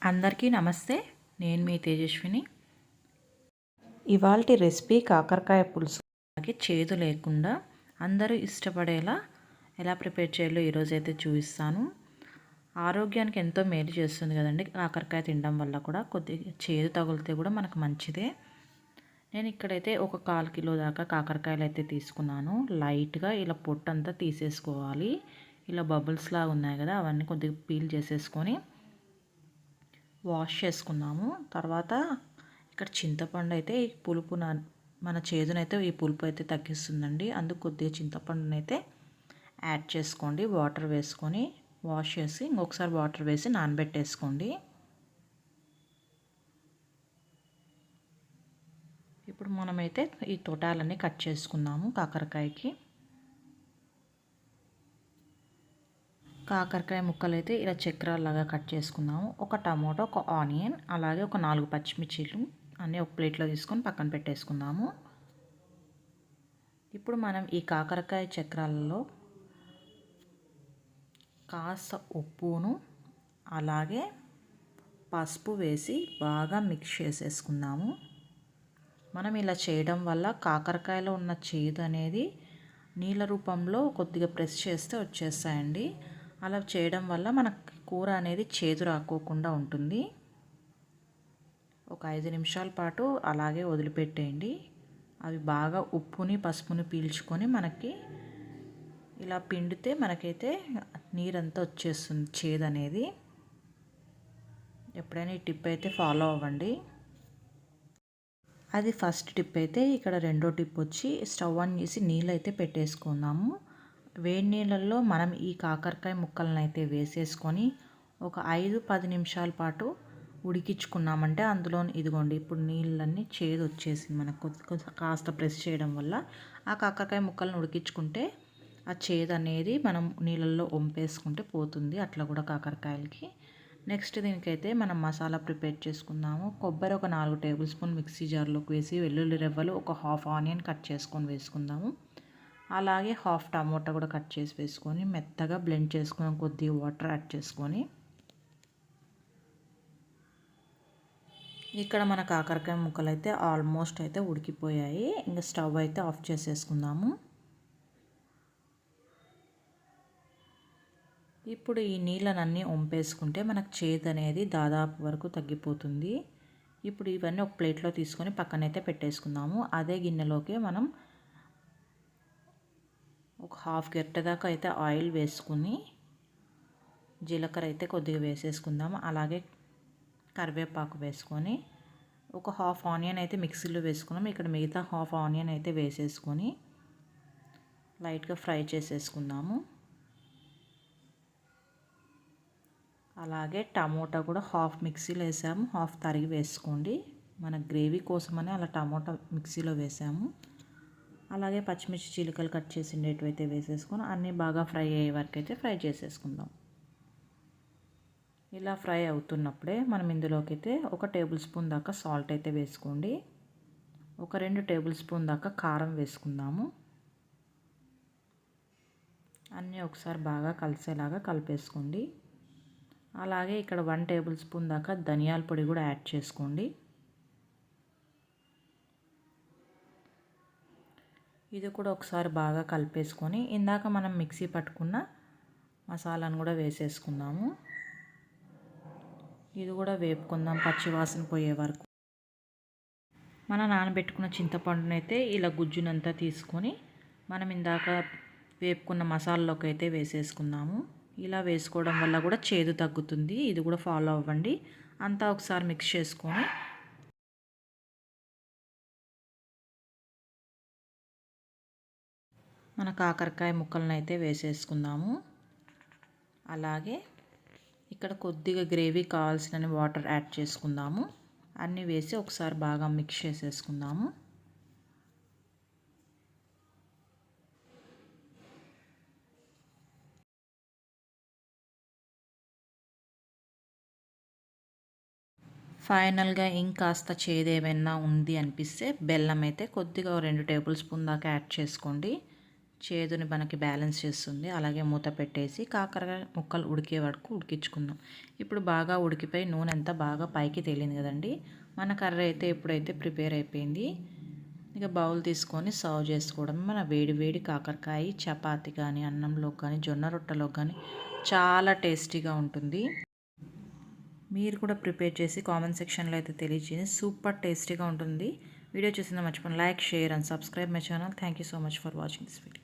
అందరికీ నమస్తే. నేను మీ తేజస్విని. ఇవాల్టి రెసిపీ కాకరకాయ పులుసు. అలాగే చేదు లేకుండా అందరూ ఇష్టపడేలా ఎలా ప్రిపేర్ చేయాలో ఈరోజైతే చూపిస్తాను. ఆరోగ్యానికి ఎంతో మేలు చేస్తుంది కదండి కాకరకాయ తినడం వల్ల. కూడా కొద్దిగా చేదు తగిలితే కూడా మనకు మంచిదే. నేను ఇక్కడైతే ఒక 1/4 కిలో దాకా కాకరకాయలు అయితే తీసుకున్నాను. లైట్గా ఇలా పొట్టంతా తీసేసుకోవాలి. ఇలా బబుల్స్ లాగా ఉన్నాయి కదా, అవన్నీ కొద్దిగా పీల్ చేసేసుకొని వాష్ చేసుకున్నాము. తర్వాత ఇక్కడ చింతపండు అయితే ఈ పులుపు మన చేదునైతే ఈ పులుపు అయితే తగ్గిస్తుందండి. అందుకు కొద్దిగా చింతపండునైతే యాడ్ చేసుకోండి. వాటర్ వేసుకొని వాష్ చేసి ఇంకొకసారి వాటర్ వేసి నానబెట్టేసుకోండి. ఇప్పుడు మనమైతే ఈ తొటాలన్నీ కట్ చేసుకున్నాము. కాకరకాయ ముక్కలు అయితే ఇలా చక్రాల్లాగా కట్ చేసుకున్నాము. ఒక టమాటో, ఒక ఆనియన్, అలాగే ఒక 4 పచ్చిమిర్చీలు అన్నీ ఒక ప్లేట్లో తీసుకొని పక్కన పెట్టేసుకుందాము. ఇప్పుడు మనం ఈ కాకరకాయ చక్రాలలో కాస్త ఉప్పును అలాగే పసుపు వేసి బాగా మిక్స్ చేసేసుకుందాము. మనం ఇలా చేయడం వల్ల కాకరకాయలో ఉన్న చేదు అనేది నీళ్ళ రూపంలో కొద్దిగా ప్రెస్ చేస్తే వచ్చేస్తాయండి. అలా చేయడం వల్ల మన కూర అనేది చేదు రాకోకుండా ఉంటుంది. ఒక 5 నిమిషాల పాటు అలాగే వదిలిపెట్టేయండి. అవి బాగా ఉప్పుని పసుపుని పీల్చుకొని మనకి ఇలా పిండితే మనకైతే నీరంతా వచ్చేస్తుంది చేదు అనేది. ఎప్పుడైనా ఈ టిప్ అయితే ఫాలో అవ్వండి. అది ఫస్ట్ టిప్ అయితే. ఇక్కడ రెండో టిప్ వచ్చి స్టవ్ ఆన్ చేసి నీళ్ళు అయితే పెట్టేసుకుందాము. వేడి నీళ్ళల్లో మనం ఈ కాకరకాయ ముక్కలను అయితే వేసేసుకొని ఒక 5-10 నిమిషాల పాటు ఉడికించుకున్నామంటే అందులో ఇదిగోండి ఇప్పుడు నీళ్ళన్నీ చేదు వచ్చేసింది. మనకు కాస్త ప్రెస్ చేయడం వల్ల ఆ కాకరకాయ ముక్కలను ఉడికించుకుంటే ఆ చేదు అనేది మనం నీళ్ళల్లో వంపేసుకుంటే పోతుంది. అట్లా కూడా కాకరకాయలకి. నెక్స్ట్ దీనికైతే మనం మసాలా ప్రిపేర్ చేసుకుందాము. కొబ్బరి ఒక 4 టేబుల్ స్పూన్ మిక్సీ జార్లోకి వేసి, వెల్లుల్లి రెవ్వలు ఒక హాఫ్ ఆనియన్ కట్ చేసుకొని వేసుకుందాము. అలాగే హాఫ్ టమోటా కూడా కట్ చేసి వేసుకొని మెత్తగా బ్లెండ్ చేసుకొని కొద్దిగా వాటర్ యాడ్ చేసుకొని, ఇక్కడ మన కాకరకాయ ముక్కలు అయితే ఆల్మోస్ట్ అయితే ఉడికిపోయాయి. ఇంకా స్టవ్ అయితే ఆఫ్ చేసేసుకుందాము. ఇప్పుడు ఈ నీళ్ళనన్నీ వంపేసుకుంటే మనకు చేదు అనేది దాదాపు వరకు తగ్గిపోతుంది. ఇప్పుడు ఇవన్నీ ఒక ప్లేట్లో తీసుకొని పక్కనైతే పెట్టేసుకుందాము. అదే గిన్నెలోకి మనం ఒక హాఫ్ గరిటె దాకా అయితే ఆయిల్ వేసుకుని జీలకర్ర అయితే కొద్దిగా వేసేసుకుందాము. అలాగే కరివేపాకు వేసుకొని ఒక హాఫ్ ఆనియన్ అయితే మిక్సీలో వేసుకున్నాము. ఇక్కడ మిగతా హాఫ్ ఆనియన్ అయితే వేసేసుకొని లైట్గా ఫ్రై చేసేసుకుందాము. అలాగే టమోటా కూడా హాఫ్ మిక్సీలో వేసాము, హాఫ్ తరిగి వేసుకోండి. మన గ్రేవీ కోసమని అలా టమోటా మిక్సీలో వేసాము. అలాగే పచ్చిమిర్చి చీలికలు కట్ చేసిండేటివి అయితే వేసేసుకొని అన్నీ బాగా ఫ్రై అయ్యే వరకు అయితే ఫ్రై చేసేసుకుందాం. ఇలా ఫ్రై అవుతున్నప్పుడే మనం ఇందులోకి అయితే ఒక టేబుల్ స్పూన్ దాకా సాల్ట్ అయితే వేసుకోండి. ఒక 2 టేబుల్ స్పూన్ దాకా కారం వేసుకుందాము. అన్నీ ఒకసారి బాగా కలిసేలాగా కలిపేసుకోండి. అలాగే ఇక్కడ 1 టేబుల్ స్పూన్ దాకా ధనియాల పొడి కూడా యాడ్ చేసుకోండి. ఇది కూడా ఒకసారి బాగా కలిపేసుకొని ఇందాక మనం మిక్సీ పట్టుకున్న మసాలాను కూడా వేసేసుకుందాము. ఇది కూడా వేపుకుందాం పచ్చివాసన పోయే వరకు. మన నానబెట్టుకున్న చింతపండునైతే ఇలా గుజ్జునంతా తీసుకొని మనం ఇందాక వేపుకున్న మసాలాలోకి అయితే వేసేసుకుందాము. ఇలా వేసుకోవడం వల్ల కూడా చేదు తగ్గుతుంది. ఇది కూడా ఫాలో అవ్వండి. అంతా ఒకసారి మిక్స్ చేసుకొని మన కాకరకాయ ముక్కలను అయితే వేసేసుకుందాము. అలాగే ఇక్కడ కొద్దిగా గ్రేవీ కావాల్సిన వాటర్ యాడ్ చేసుకుందాము. అన్నీ వేసి ఒకసారి బాగా మిక్స్ చేసేసుకుందాము. ఫైనల్గా ఇంకాస్త చేదు ఏమైనా ఉంది అనిపిస్తే బెల్లం అయితే కొద్దిగా 2 టేబుల్ స్పూన్ దాకా యాడ్ చేసుకోండి. చేదుని మనకి బ్యాలెన్స్ చేస్తుంది. అలాగే మూత పెట్టేసి కాకరకాయ ముక్కలు ఉడికే వరకు ఉడికించుకుందాం. ఇప్పుడు బాగా ఉడికిపోయి నూనె అంతా బాగా పైకి తేలింది కదండి. మన కర్రీ అయితే ఇప్పుడైతే ప్రిపేర్ అయిపోయింది. ఇక బౌల్ తీసుకొని సర్వ్ చేసుకోవడం. మన వేడి వేడి కాకరకాయ చపాతి కానీ అన్నంలో కానీ జొన్న రొట్టెలో కానీ చాలా టేస్టీగా ఉంటుంది. మీరు కూడా ప్రిపేర్ చేసి కామెంట్ సెక్షన్లో అయితే తెలియజేయండి. సూపర్ టేస్టీగా ఉంటుంది. వీడియో చూసిందా మర్చిపోండి like, share and subscribe my channel. Thank you so much for watching this video.